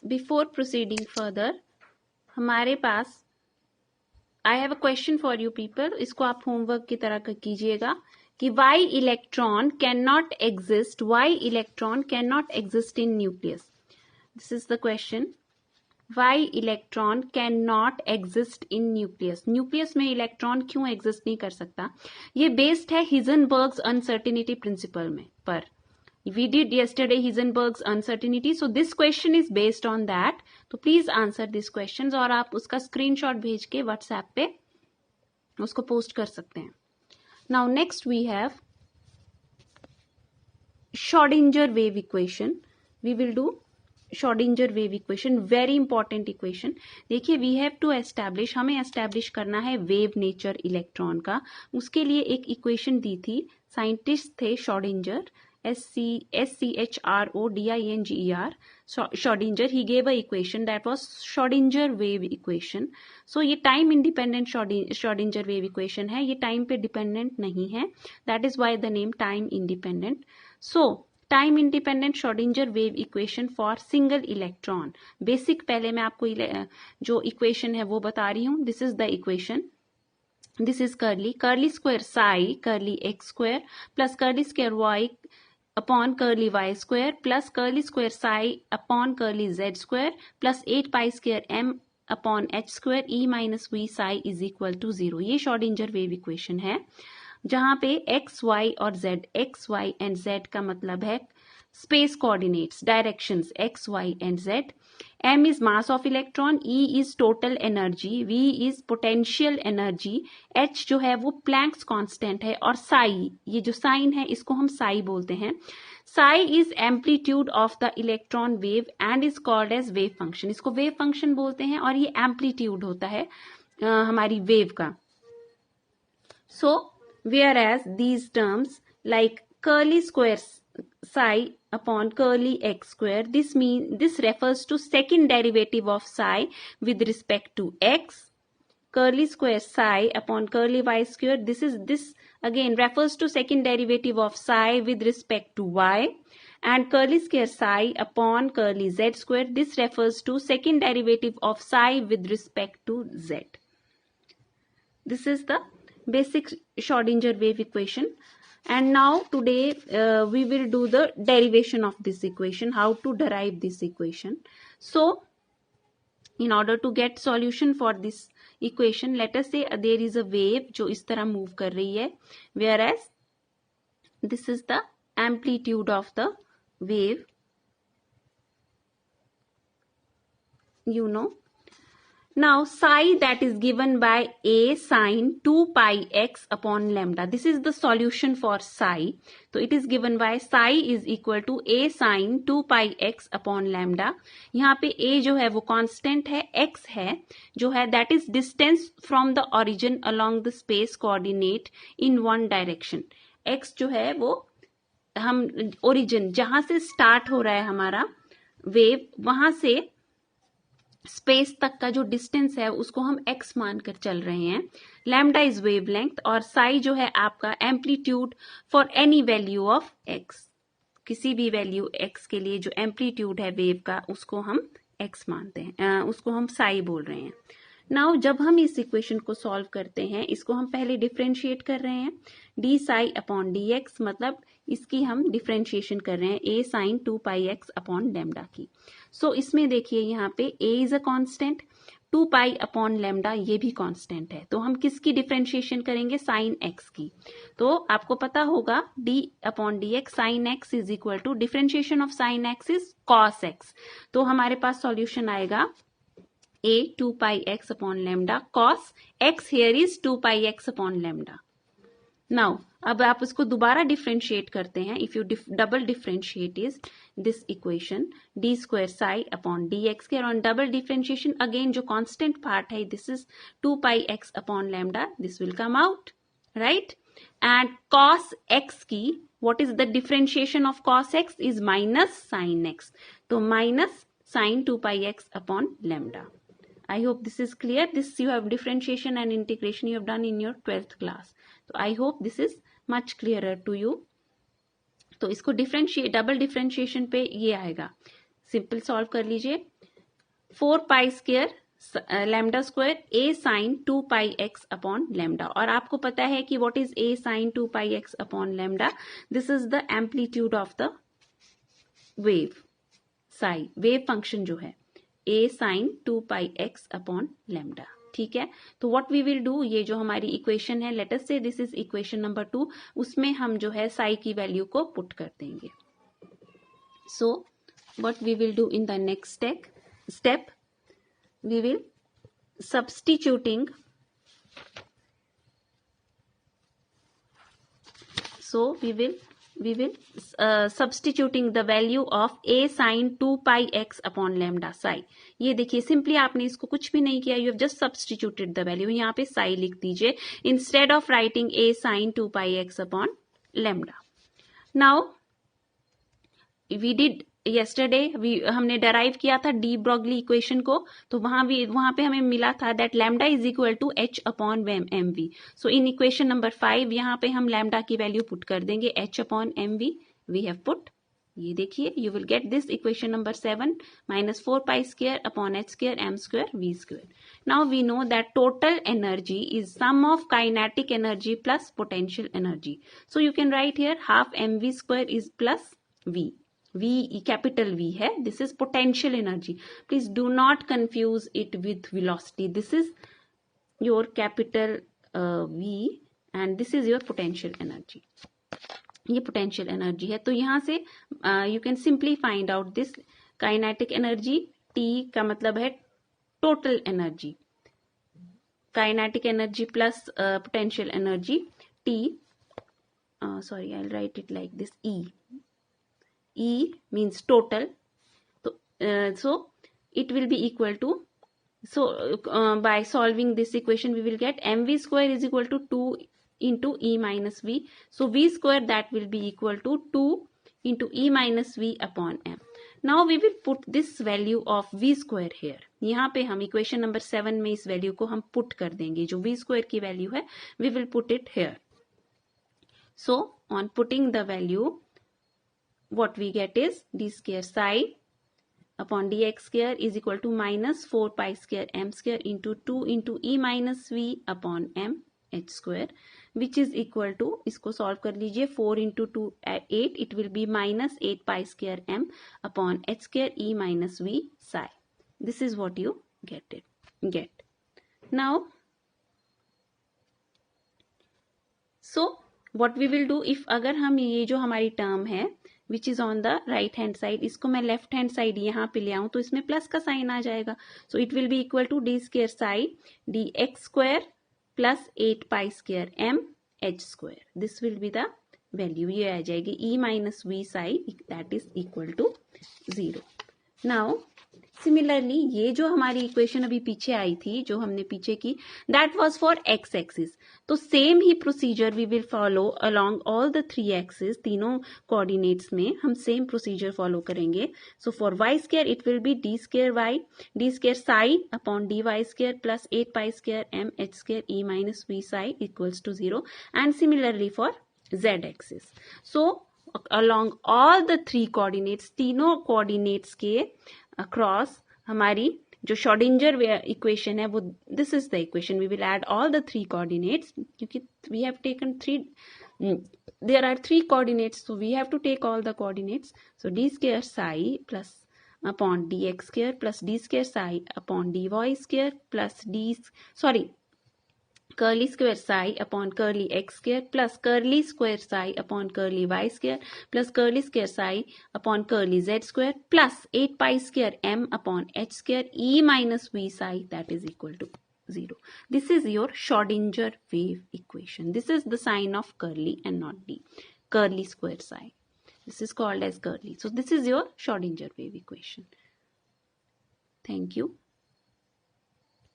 Before proceeding further, हमारे पास I have a question for you people, इसको आप होमवर्क की तरह कीजिएगा कि why electron can not exist, why electron can not exist in nucleus. This is the question. Why electron can not exist in nucleus. Nucleus में electron क्यों exist नहीं कर सकता? ये बेस्ड है हिजनबर्ग्स अनसर्टिनिटी प्रिंसिपल में पर. We did yesterday Heisenberg's uncertainty, so this question is based on that. तो please answer these questions और आप उसका स्क्रीनशॉट भेज के व्हाट्सएप पे उसको पोस्ट कर सकते हैं. Now next we have Schrodinger wave equation. We will do Schrodinger wave equation, very important equation. देखिए we have to establish, हमें establish करना है wave nature इलेक्ट्रॉन का. उसके लिए एक equation दी थी, साइंटिस्ट थे Schrodinger, Schroddinger. Schrodinger, he gave a equation that was Schrodinger wave equation. So ये time independent Schrodinger wave equation है, ये time पे dependent नहीं है. That is why the name time independent. So time independent Schrodinger wave equation for single electron. Basic पहले मैं आपको जो equation है वो बता रही हूँ. This is the equation. This is curly square psi curly x square plus curly square y upon curly y square plus curly square psi upon curly z square plus 8 pi square m upon h square e minus v psi is equal to 0. ये Schrodinger wave equation है जहाँ पे x, y और z, x, y and z का मतलब है space coordinates, directions x, y and z. M is mass of electron, E is total energy, V is potential energy, H जो है वो Planck's constant है और psi, ये जो साइन है इसको हम psi बोलते हैं. Psi is amplitude of the electron wave and is called as wave function. इसको wave function बोलते हैं और ये amplitude होता है हमारी wave का. So whereas these terms like curly square psi upon curly x square, this refers to second derivative of psi with respect to x. Curly square psi upon curly y square, this again refers to second derivative of psi with respect to y. And curly square psi upon curly z square, this refers to second derivative of psi with respect to z. This is the basic Schrodinger wave equation. And now today we will do the derivation of this equation, how to derive this equation. So in order to get solution for this equation, let us say there is a wave जो इस तरह move कर रही है, whereas this is the amplitude of the wave, you know. Now psi that is given by A sine 2 pi x upon lambda. This is the solution for psi. So it is given by psi is equal to A sine 2 pi x upon lambda. यहाँ पे A जो है वो constant है, x है जो है that is distance from the origin along the space coordinate in one direction. x जो है वो हम origin जहाँ से start हो रहा है हमारा wave, वहाँ से स्पेस तक का जो डिस्टेंस है उसको हम x मानकर चल रहे हैं. लैम्डा इज वेवलेंथ और साई जो है आपका amplitude for any value of x. किसी भी वैल्यू x के लिए जो एम्पलीट्यूड है वेव का उसको हम x मानते हैं, उसको हम साई बोल रहे हैं. नाउ जब हम इस इक्वेशन को सॉल्व करते हैं, इसको हम पहले डिफरेंशिएट कर रहे हैं. D psi upon d x, मतलब इसकी हम डिफरेंशिएशन कर रहे हैं a sine 2 pi x upon lambda की. सो इसमें देखिए यहाँ पे a is a constant, 2 pi upon lambda ये भी कांस्टेंट है. तो हम किसकी डिफरेंशिएशन करेंगे? साइन x की. तो आपको पता होगा d upon d x sine x is equal to differentiation of sine x is cos x. तो हमारे पास सॉल्यूशन आएगा a 2 pi x upon lambda cos x here is 2 pi x upon lambda. Now अब आप इसको दोबारा differentiate करते हैं. If you double differentiate is this equation d square psi upon d x के, ऑन डबल डिफरेंशिएशन अगेन जो constant part है this is 2 pi x upon lambda, this will come out right. And cos x की what is the differentiation of cos x इज minus sine x. तो minus sine 2 pi x upon lambda. I hope this is clear. This you have differentiation and integration you have done in your 12th class. So I hope this is much clearer to you. तो इसको differentiate, double differentiation पे ये आएगा. Simple solve कर लीजिए. 4 pi square lambda square a sine 2 pi x upon lambda. और आपको पता है कि what is a sine 2 pi x upon lambda? This is the amplitude of the wave psi, wave function जो है a sine 2 pi x upon lambda. ठीक है, तो व्हाट वी विल डू, ये जो हमारी इक्वेशन है, लेट अस से दिस इज इक्वेशन नंबर 2, उसमें हम जो है साई की वैल्यू को पुट कर देंगे। So what we will do in the next step, we will substituting, so we will substituting the value of a sin 2 pi x upon lambda psi। ये देखिए सिंपली आपने इसको कुछ भी नहीं किया, you have just substituted the value, यहाँ पे psi लिख दीजिए instead of writing a sin 2 pi x upon lambda। now we did yesterday, हमने डेराइव किया था डी ब्रॉगली इक्वेशन को, तो वहां पे हमें मिला था that lambda is equal to h upon M V. So in equation number 5 यहाँ पे हम लैम्डा की वैल्यू पुट कर देंगे h upon M V have put. ये देखिए you will get this equation number 7 minus 4 pi square upon h square m square v square. Now we know that total energy is sum of kinetic energy plus potential energy. So you can write here half mv square is plus v, V capital V है, this is potential energy, please do not confuse it with velocity, this is your capital V and this is your potential energy, ये potential energy है। तो यहाँ से you can simply find out this kinetic energy, T का मतलब है total energy, kinetic energy plus potential energy, T, sorry I'll write it like this, E means total, so it will be equal to, so by solving this equation we will get mv square is equal to 2 into e minus v, so v square that will be equal to 2 into e minus v upon m। now we will put this value of v square here, यहाँ पे हम equation number 7 में इस value को हम put कर देंगे, जो v square की value है we will put it here। so on putting the value, what we get is d square psi upon dx square is equal to minus 4 pi square m square into 2 into e minus v upon m h square, which is equal to, इसको solve कर लीजिए, 4 into 2 8, it will be minus 8 pi square m upon h square e minus v psi। this is what you get। now so what we will do, if अगर हम ये जो हमारी term है which is on the right hand side, इसको मैं left hand side यहाँ पे ले आऊं तो इसमें प्लस का साइन आ जाएगा, so it will be equal to d square psi d x square plus 8 pi square M H square, this will be the value, ये आ जाएगी e minus V psi that is equal to 0। Now similarly ये जो हमारी equation अभी पीछे आई थी, जो हमने पीछे की, that was for X axis, तो सेम ही procedure we will follow along all the 3 axis, तीनों कोऑर्डिनेट्स में हम सेम प्रोसीजर फॉलो करेंगे। So for Y square it will be D square Y D square psi upon D Y square plus 8 pi square M H square E minus V psi equals to 0, and similarly for Z axis. So along all the 3 coordinates, तीनों coordinates के across हमारी जो Schrodinger equation है वो, this is the equation, we will add all the 3 coordinates, क्योंकि we have taken 3, there are 3 coordinates, so we have to take all the coordinates। so d square psi plus upon dx square plus d square psi upon dy square plus curly square psi upon curly x square plus curly square psi upon curly y square plus curly square psi upon curly z square plus 8 pi square m upon h square e minus v psi that is equal to 0. This is your Schrodinger wave equation. This is the sign of curly and not D. Curly square psi. This is called as curly. So this is your Schrodinger wave equation. Thank you.